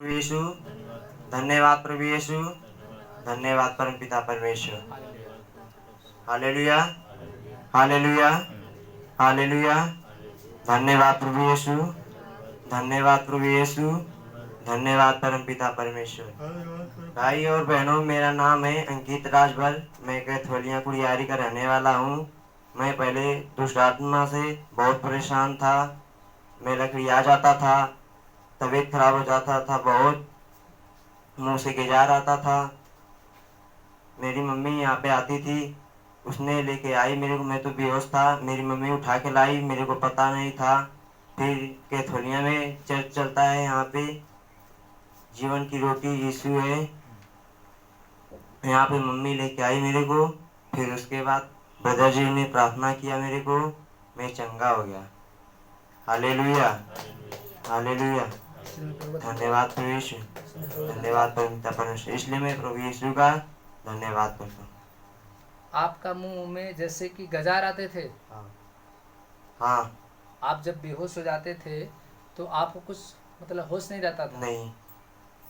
प्रभु यीशु, धन्यवाद प्रभु यीशु, धन्यवाद परमपिता परमेश्वर। Hallelujah, hallelujah, hallelujah. धन्यवाद प्रभु यीशु, धन्यवाद प्रभु यीशु, धन्यवाद परमपिता परमेश्वर। भाई और बहनों, मेरा नाम है अंकित राजभर। मैं कैथोलिया कुड़ियारी का रहने वाला हूँ। मैं पहले दुष्ट आत्मा से बहुत परेशान था। मैं लकड़िया जाता था, तबीयत खराब हो जाता था, बहुत मुंह से गेजार आता था। मेरी मम्मी यहाँ पे आती थी, उसने लेके आई मेरे को। मैं तो बेहोश था, मेरी मम्मी उठा के लाई, मेरे को पता नहीं था। फिर कैथोलिया में चर्च चलता है, यहाँ पे जीवन की रोटी यीशु है। यहाँ पे मम्मी लेके आई मेरे को। फिर उसके बाद ब्रदर जी ने प्रार्थना किया मेरे को, मैं चंगा हो गया। Hallelujah, hallelujah. धन्यवाद प्रभु यीशु, धन्यवाद परमपिता परमेश्वर। इसलिए मैं प्रभु यीशु का धन्यवाद करता हूँ। आपका मुंह में जैसे कि गजार आते थे। हाँ, आप जब बेहोश हो जाते थे तो आपको कुछ मतलब होश नहीं रहता था। नहीं।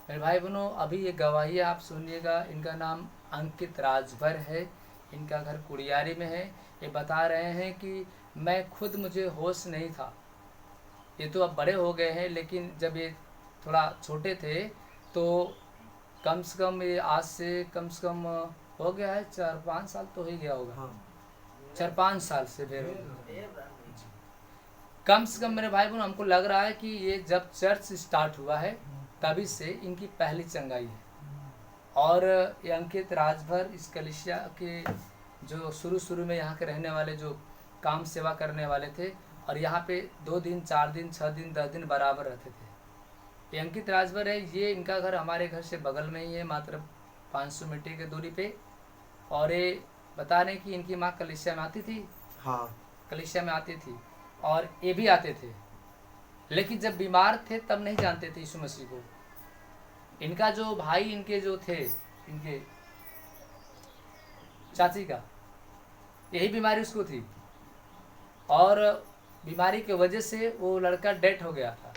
मेरे भाई बहनों, अभी ये गवाही आप सुनिएगा। इनका नाम अंकित राजभर है, इनका घर कुड़ियारी में है। ये बता रहे हैं कि मैं खुद मुझे होश नहीं था। ये तो अब बड़े हो गए हैं, लेकिन जब ये थोड़ा छोटे थे तो कम से कम ये आज से कम हो गया है 4-5 साल तो हो ही गया होगा। हाँ। 4-5 साल से फिर कम से कम मेरे भाई बहन हमको लग रहा है कि ये जब चर्च स्टार्ट हुआ है तभी से इनकी पहली चंगाई है। और ये अंकित राजभर इस कलिसिया के जो शुरू में यहाँ के रहने वाले जो काम सेवा करने वाले थे, और यहाँ पे 2 दिन 4 दिन 6 दिन 10 दिन बराबर रहते थे। ये अंकित राजभर है, ये इनका घर हमारे घर से बगल में ही है, मात्र 500 मीटर की दूरी पे। और ये बता रहे कि इनकी माँ कलिसिया में आती थी। हाँ, कलिसिया में आती थी और ये भी आते थे, लेकिन जब बीमार थे तब नहीं जानते थे यीशु मसीह को। इनका जो भाई इनके जो थे, इनके चाची का यही बीमारी उसको थी, और बीमारी की वजह से वो लड़का डेथ हो गया था।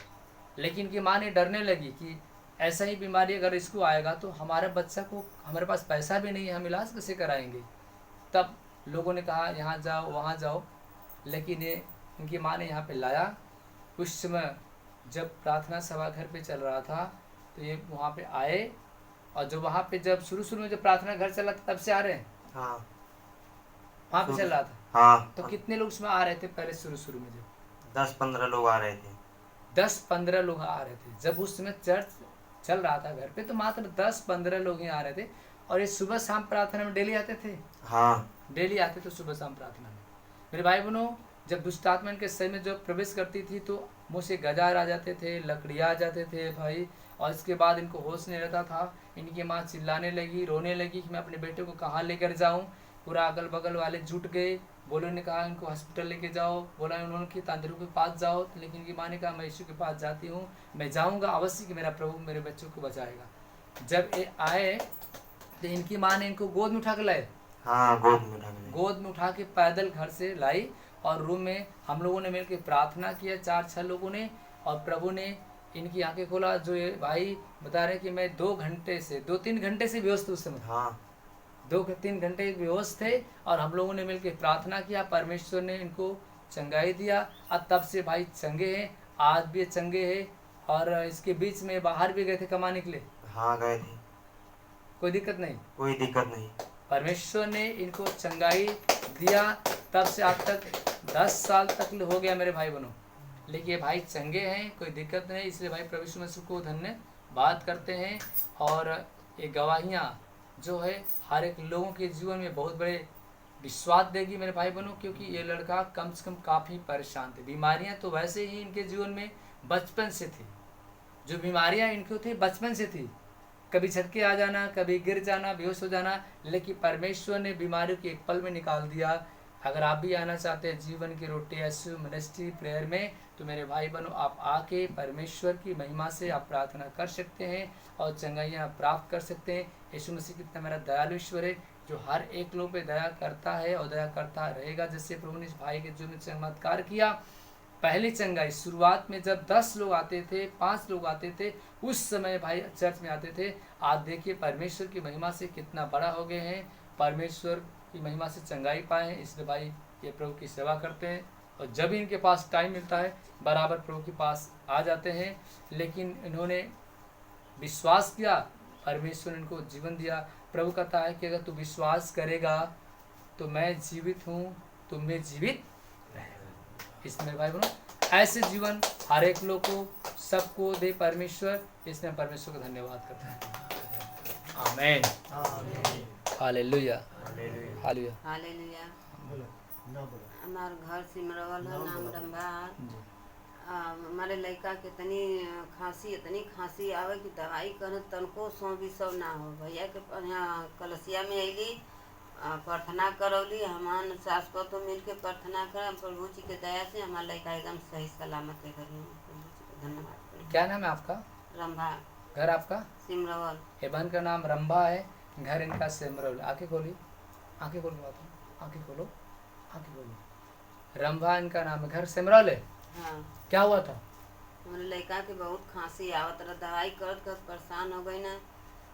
लेकिन इनकी माँ ने डरने लगी कि ऐसा ही बीमारी अगर इसको आएगा तो हमारे बच्चा को, हमारे पास पैसा भी नहीं है, हम इलाज कैसे कराएंगे। तब लोगों ने कहा यहाँ जाओ वहाँ जाओ, लेकिन ये इनकी माँ ने यहाँ पे लाया। उस समय जब प्रार्थना सभा घर पे चल रहा था तो ये वहाँ पे आए, और जो वहाँ पे जब शुरू में जब प्रार्थना घर चला था तब से आ रहे हैं, हाँ, वहाँ पे चल रहा था। हाँ। तो कितने लोग उसमें आ रहे थे पहले शुरू में? जब 10-15 लोग आ रहे थे। 10-15 लोग आ रहे थे जब उस समय चर्च चल रहा था घर पे, तो मात्र 10-15 लोग ही आ रहे थे। और ये सुबह शाम प्रार्थना में डेली आते थे। हाँ, डेली आते थे सुबह शाम प्रार्थना में। मेरे भाई बहनों, जब दुष्ट आत्मा इनके शरीर में जब प्रवेश करती थी तो मुँह से गजार आ जाते थे, लकड़ियाँ आ जाते थे भाई। और इसके बाद इनको होश नहीं रहता था। इनकी माँ चिल्लाने लगी, रोने लगी कि मैं अपने बेटे को कहाँ लेकर जाऊँ। पूरा अगल बगल वाले जुट गए, बोले ने कहा इनको हॉस्पिटल लेके जाओ। बोला उन्होंने कि तांत्रिकों के पास जाओ, लेकिन इनकी माँ ने कहा मैं यीशु के पास जाती हूँ, मैं जाऊँगा अवश्य कि मेरा प्रभु मेरे बच्चों को बचाएगा। जब ये आए तो इनकी माँ ने इनको गोद में उठा के लाए। हाँ, गोद में उठा के लाए। गोद में उठा के पैदल घर से लाई, और रूम में हम लोगों ने मिलकर प्रार्थना किया, 4-6 लोगों ने। और प्रभु ने इनकी आंखें खोला। जो ये भाई बता रहे कि मैं 2-3 घंटे से बेहोश थे उस समय। हाँ, 2-3 घंटे बेहोश थे, और हम लोगों ने मिलकर प्रार्थना किया, परमेश्वर ने इनको चंगाई दिया। और तब से भाई चंगे हैं, आज भी चंगे हैं। और इसके बीच में बाहर भी गए थे कमाने के लिए, हाँ, गए थे। कोई दिक्कत नहीं, कोई दिक्कत नहीं। परमेश्वर ने इनको चंगाई दिया। तब से आज तक 10 साल तक हो गया मेरे भाई बहनों, लेकिन ये भाई चंगे हैं, कोई दिक्कत नहीं। इसलिए भाई प्रभु यीशु मसीह को धन्यवाद करते हैं। और ये गवाहियाँ जो है हर एक लोगों के जीवन में बहुत बड़े विश्वास देगी मेरे भाई बहनों, क्योंकि ये लड़का कम से कम काफ़ी परेशान थे। बीमारियाँ तो वैसे ही इनके जीवन में बचपन से थी, जो बीमारियाँ इनको थी बचपन से थी। कभी झटके आ जाना, कभी गिर जाना, बेहोश हो जाना, लेकिन परमेश्वर ने बीमारियों को एक पल में निकाल दिया। अगर आप भी आना चाहते हैं जीवन की रोटी यीशु मिनिस्ट्री प्रेयर में, तो मेरे भाई बहनों आप आके परमेश्वर की महिमा से आप प्रार्थना कर सकते हैं और चंगाइयाँ प्राप्त कर सकते हैं। यीशु मसीह कितना मेरा दयालु ईश्वर है, जो हर एक लोग पे दया करता है और दया करता रहेगा। जैसे प्रभु ने इस भाई के जो में चमत्कार किया, पहली चंगाई शुरुआत में जब 10 लोग आते थे, 5 लोग आते थे, उस समय भाई चर्च में आते थे। आज देखिए परमेश्वर की महिमा से कितना बड़ा हो गए हैं, परमेश्वर की महिमा से चंगाई पाए हैं। इसलिए भाई ये प्रभु की सेवा करते हैं और जब इनके पास टाइम मिलता है बराबर प्रभु के पास आ जाते हैं। लेकिन इन्होंने विश्वास किया, परमेश्वर ने इनको जीवन दिया। प्रभु कहता है कि अगर तू विश्वास करेगा तो मैं जीवित हूँ, तुम में जीवित रहेगा। इसमें भाई बहनों ऐसे जीवन हर एक लोग को सबको दे परमेश्वर। इसमें परमेश्वर का धन्यवाद करते हैं। आमीन, हालेलुया, हालेलुया। हालेलुया। हमार घर सिमरवल है, नाम रंभा। हमारे लड़का के इतनी खांसी आवे कि दवाई करे तनको सौ भी सौ ना हो। भैया के यहाँ कलसिया में अली, प्रार्थना करौली, हमान सास को तो मिल के प्रार्थना कर, प्रभु जी के दया से हमारा लड़का एकदम सही सलामत है। घर में प्रभु जी को धन्यवाद। क्या नाम है आपका? रंभा। घर आपका? सिमरवल। ये बहन का नाम रंभा है, घर इनका सिमरवल। आंखें खोली, आंखें खोल के बात करो, आंखें खोलो, आंखें खोलो। रंभा इनका नाम है, घर सिमरवल है। हाँ। क्या हुआ था? हमारे लड़का के बहुत खांसी आवत रहा, दवाई करत करत परेशान हो गई ना।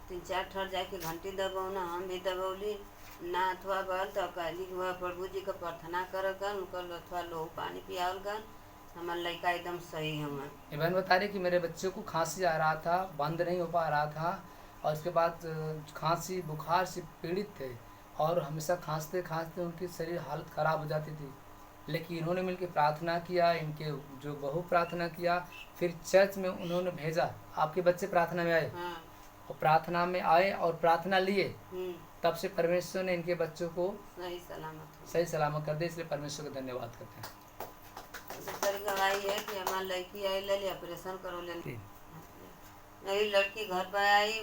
3-4 ठर जाके घंटी दबौना, हम भी दबौली ना अथवा बल तो कहली हुआ प्रभु जी का प्रार्थना कर कर उनकर अथवा लोहू पानी पियावल कर, हमारे लड़का एकदम सही है। ये बहन बता रही कि मेरे बच्चे को खांसी आ रहा था, बंद नहीं हो पा रहा था और उसके बाद खांसी बुखार से पीड़ित थे और हमेशा खांसते खांसते उनकी शरीर हालत ख़राब हो जाती थी। लेकिन इन्होंने मिलकर प्रार्थना किया, इनके जो बहू प्रार्थना किया, फिर चर्च में उन्होंने भेजा। आपके बच्चे प्रार्थना में आए? हाँ। और प्रार्थना में आए और प्रार्थना लिए, तब से परमेश्वर ने इनके बच्चों को सही सलामत कर दिया। इसलिए परमेश्वर का धन्यवाद करते हैं। दूसरी गवाही है कि हमारी लड़की आई ले ऑपरेशन करो ले, मेरी लड़की घर पर आई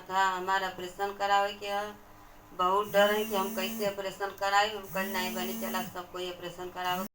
था, हमारा ऑपरेशन करावे के है। बहुत डर है कि हम कैसे ऑपरेशन कराए, हम कल नहीं बनी चला सब कोई ऑपरेशन करावे।